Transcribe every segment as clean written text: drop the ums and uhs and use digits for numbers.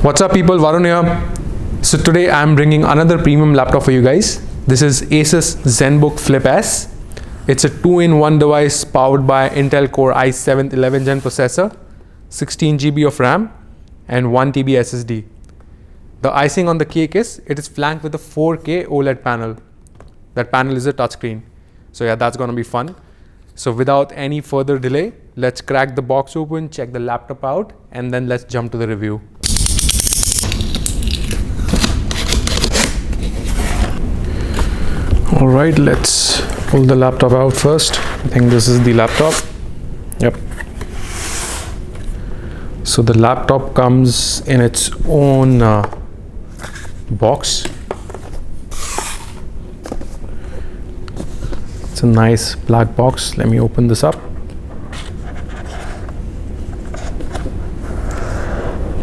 What's up people, Varun here. So today I'm bringing another premium laptop for you guys. This is ASUS ZenBook Flip S. It's a 2-in-1 device powered by Intel Core i7 11th gen processor, 16 GB of RAM and 1 TB SSD. The icing on the cake is it is flanked with a 4K OLED panel. That panel is a touchscreen. So yeah, that's gonna be fun. So without any further delay, let's crack the box open, check the laptop out, and then let's jump to the review. All right, let's pull the laptop out first. I think this is the laptop. Yep. So the laptop comes in its own box. It's a nice black box. Let me open this up.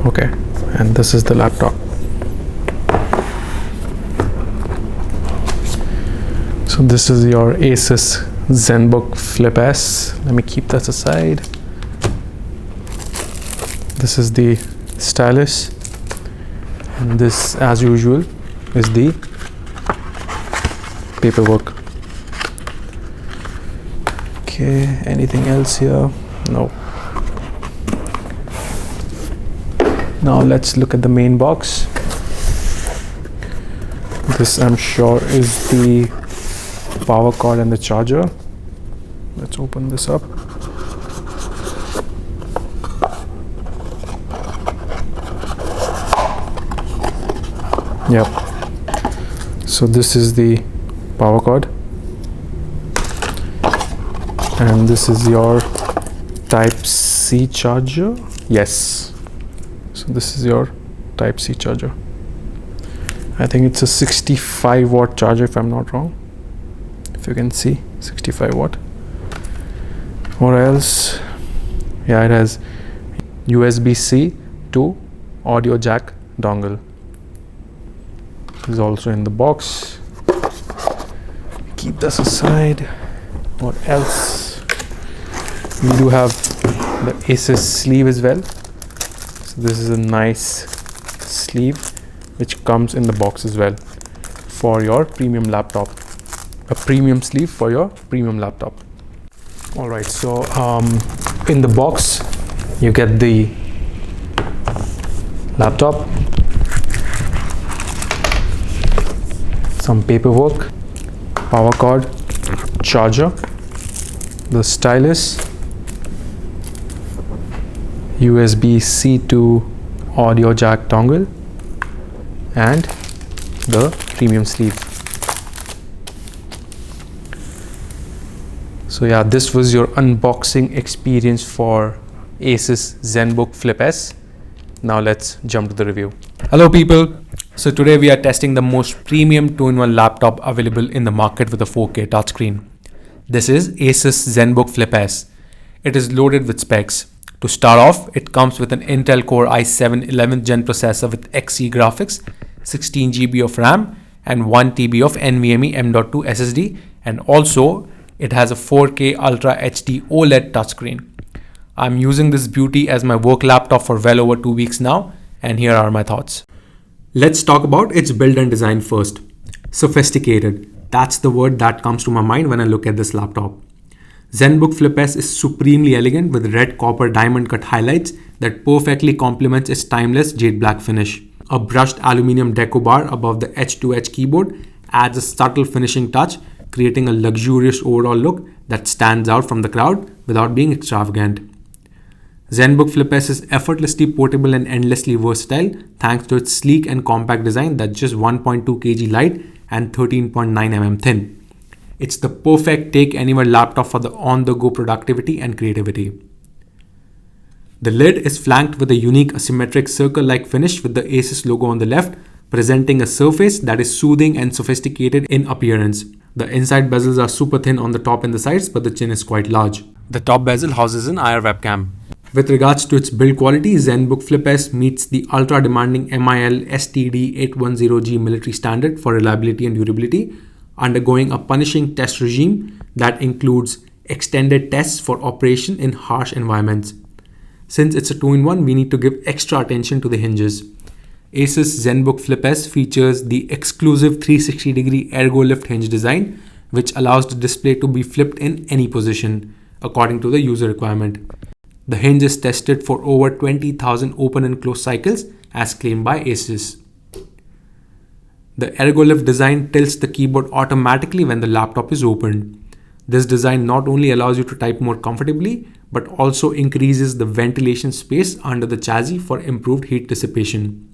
Okay, and this is the laptop. So this is your ASUS ZenBook Flip S. Let me keep that aside. This is the stylus, and this, as usual, is the paperwork. Okay, anything else here? No. Now let's look at the main box. This, I'm sure, is the power cord and the charger. Let's open this up. Yep. So this is the power cord, and this is your Type-C charger. Yes. So this is your Type-C charger. I think it's a 65 watt charger if I'm not wrong. If you can see, 65 watt. What else? Yeah, it has USB-C to audio jack dongle. This is also in the box. Keep this aside. What else? We do have the ASUS sleeve as well. So this is a nice sleeve which comes in the box as well for your premium laptop. A premium sleeve for your premium laptop. All right, so in the box you get the laptop, some paperwork, power cord, charger, the stylus, USB-C to audio jack dongle, and the premium sleeve. So yeah, this was your unboxing experience for ASUS ZenBook Flip S. Now let's jump to the review. Hello people. So today we are testing the most premium 2-in-1 laptop available in the market with a 4K touchscreen. This is ASUS ZenBook Flip S. It is loaded with specs. To start off, it comes with an Intel Core i7 11th gen processor with Xe graphics, 16 GB of RAM and 1 TB of NVMe M.2 SSD, and also it has a 4K Ultra HD OLED touchscreen. I'm using this beauty as my work laptop for well over 2 weeks now, and here are my thoughts. Let's talk about its build and design first. Sophisticated. That's the word that comes to my mind when I look at this laptop. ZenBook Flip S is supremely elegant with red copper diamond cut highlights that perfectly complements its timeless jade black finish. A brushed aluminum deco bar above the edge-to-edge keyboard adds a subtle finishing touch, creating a luxurious overall look that stands out from the crowd without being extravagant. ZenBook Flip S is effortlessly portable and endlessly versatile thanks to its sleek and compact design that's just 1.2 kg light and 13.9 mm thin. It's the perfect take anywhere laptop for the on-the-go productivity and creativity. The lid is flanked with a unique asymmetric circle-like finish with the ASUS logo on the left, presenting a surface that is soothing and sophisticated in appearance. The inside bezels are super thin on the top and the sides, but the chin is quite large. The top bezel houses an IR webcam. With regards to its build quality, ZenBook Flip S meets the ultra-demanding MIL STD 810G military standard for reliability and durability, undergoing a punishing test regime that includes extended tests for operation in harsh environments. Since it's a 2-in-1, we need to give extra attention to the hinges. ASUS ZenBook Flip S features the exclusive 360-degree ergo lift hinge design, which allows the display to be flipped in any position, according to the user requirement. The hinge is tested for over 20,000 open and close cycles, as claimed by ASUS. The ergo lift design tilts the keyboard automatically when the laptop is opened. This design not only allows you to type more comfortably, but also increases the ventilation space under the chassis for improved heat dissipation.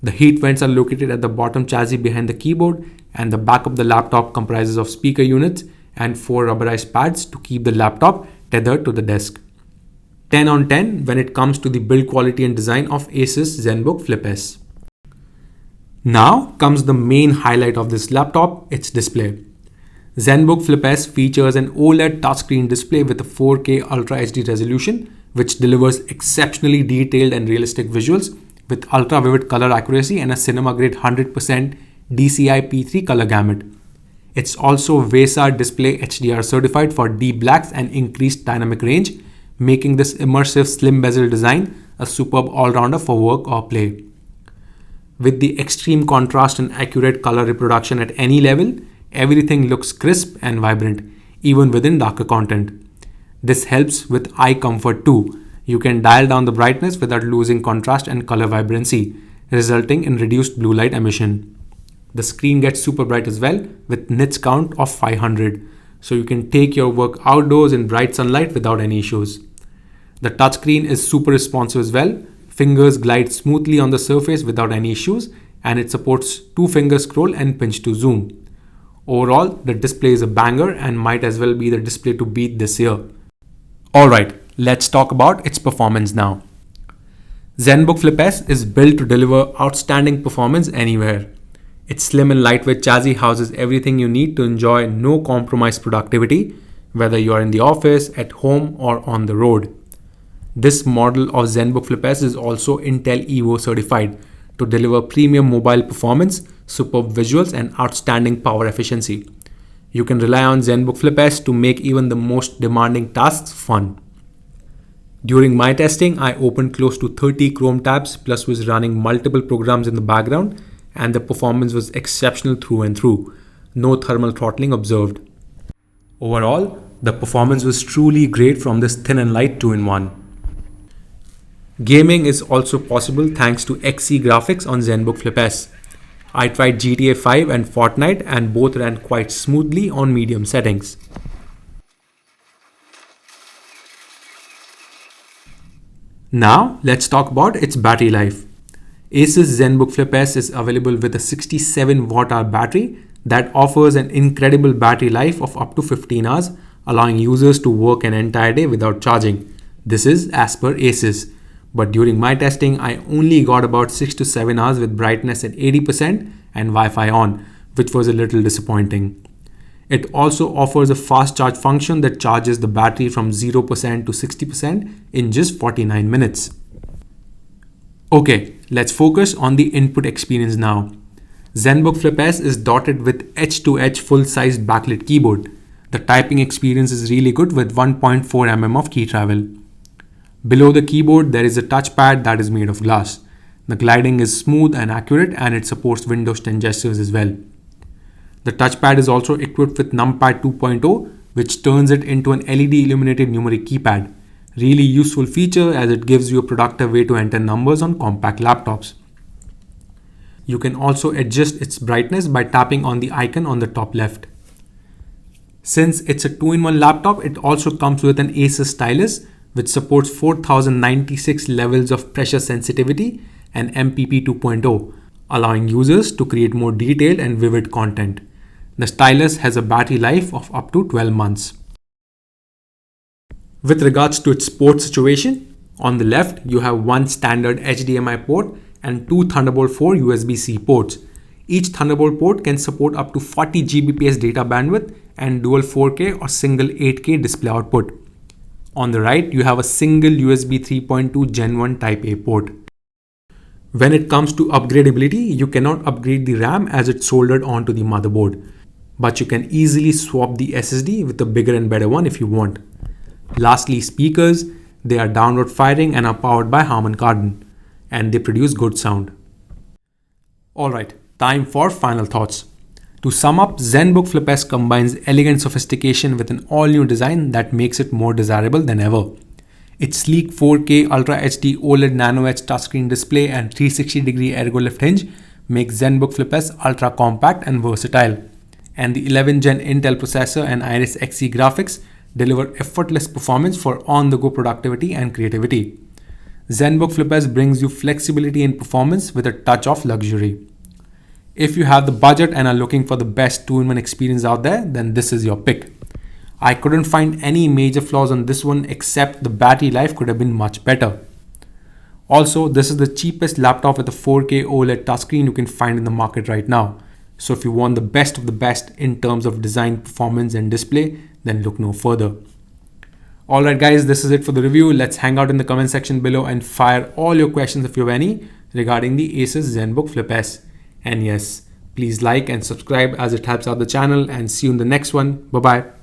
The heat vents are located at the bottom chassis behind the keyboard, and the back of the laptop comprises of speaker units and 4 rubberized pads to keep the laptop tethered to the desk. 10 on 10 when it comes to the build quality and design of ASUS ZenBook Flip S. Now comes the main highlight of this laptop, its display. ZenBook Flip S features an OLED touchscreen display with a 4K Ultra HD resolution, which delivers exceptionally detailed and realistic visuals with ultra vivid color accuracy and a cinema grade 100% DCI P3 color gamut. It's also VESA Display HDR certified for deep blacks and increased dynamic range, making this immersive slim bezel design a superb all-rounder for work or play. With the extreme contrast and accurate color reproduction at any level, everything looks crisp and vibrant, even within darker content. This helps with eye comfort too. You can dial down the brightness without losing contrast and color vibrancy, resulting in reduced blue light emission. The screen gets super bright as well with nits count of 500, so you can take your work outdoors in bright sunlight without any issues. The touchscreen is super responsive as well. Fingers glide smoothly on the surface without any issues, and it supports 2-finger scroll and pinch to zoom. Overall, the display is a banger and might as well be the display to beat this year. Alright, let's talk about its performance now. ZenBook Flip S is built to deliver outstanding performance anywhere. Its slim and lightweight chassis houses everything you need to enjoy no compromise productivity, whether you are in the office, at home, or on the road. This model of ZenBook Flip S is also Intel Evo certified to deliver premium mobile performance, superb visuals, and outstanding power efficiency. You can rely on ZenBook Flip S to make even the most demanding tasks fun. During my testing, I opened close to 30 Chrome tabs plus was running multiple programs in the background, and the performance was exceptional through and through. No thermal throttling observed. Overall, the performance was truly great from this thin and light 2-in-1. Gaming is also possible thanks to XC graphics on ZenBook Flip S. I tried GTA 5 and Fortnite and both ran quite smoothly on medium settings. Now let's talk about its battery life. ASUS ZenBook Flip S is available with a 67 watt-hour battery that offers an incredible battery life of up to 15 hours, allowing users to work an entire day without charging. This is as per ASUS. But during my testing, I only got about 6 to 7 hours with brightness at 80% and Wi-Fi on, which was a little disappointing. It also offers a fast charge function that charges the battery from 0% to 60% in just 49 minutes. Okay, let's focus on the input experience now. ZenBook Flip S is dotted with edge-to-edge full-sized backlit keyboard. The typing experience is really good with 1.4 mm of key travel. Below the keyboard, there is a touchpad that is made of glass. The gliding is smooth and accurate, and it supports Windows 10 gestures as well. The touchpad is also equipped with numpad 2.0, which turns it into an LED illuminated numeric keypad. Really useful feature as it gives you a productive way to enter numbers on compact laptops. You can also adjust its brightness by tapping on the icon on the top left. Since it's a 2-in-1 laptop, it also comes with an ASUS stylus, which supports 4096 levels of pressure sensitivity and MPP 2.0, allowing users to create more detailed and vivid content. The stylus has a battery life of up to 12 months. With regards to its port situation, on the left you have one standard HDMI port and two Thunderbolt 4 USB-C ports. Each Thunderbolt port can support up to 40 Gbps data bandwidth and dual 4K or single 8K display output. On the right, you have a single USB 3.2 Gen 1 Type A port. When it comes to upgradeability, you cannot upgrade the RAM as it's soldered onto the motherboard, but you can easily swap the SSD with a bigger and better one if you want. Lastly, speakers. They are downward firing and are powered by Harman Kardon, and they produce good sound. Alright, time for final thoughts. To sum up, ZenBook Flip S combines elegant sophistication with an all-new design that makes it more desirable than ever. Its sleek 4K Ultra HD OLED Nano Edge touchscreen display and 360-degree ergo lift hinge make ZenBook Flip S ultra compact and versatile. And the 11th Gen Intel processor and Iris Xe graphics deliver effortless performance for on-the-go productivity and creativity. ZenBook Flip S brings you flexibility in performance with a touch of luxury. If you have the budget and are looking for the best 2-in-1 experience out there, then this is your pick. I couldn't find any major flaws on this one except the battery life could have been much better. Also, this is the cheapest laptop with a 4K OLED touchscreen you can find in the market right now. So if you want the best of the best in terms of design, performance and display, then look no further. Alright guys, this is it for the review. Let's hang out in the comment section below and fire all your questions if you have any regarding the ASUS ZenBook Flip S. And yes, please like and subscribe as it helps out the channel, and see you in the next one. Bye bye.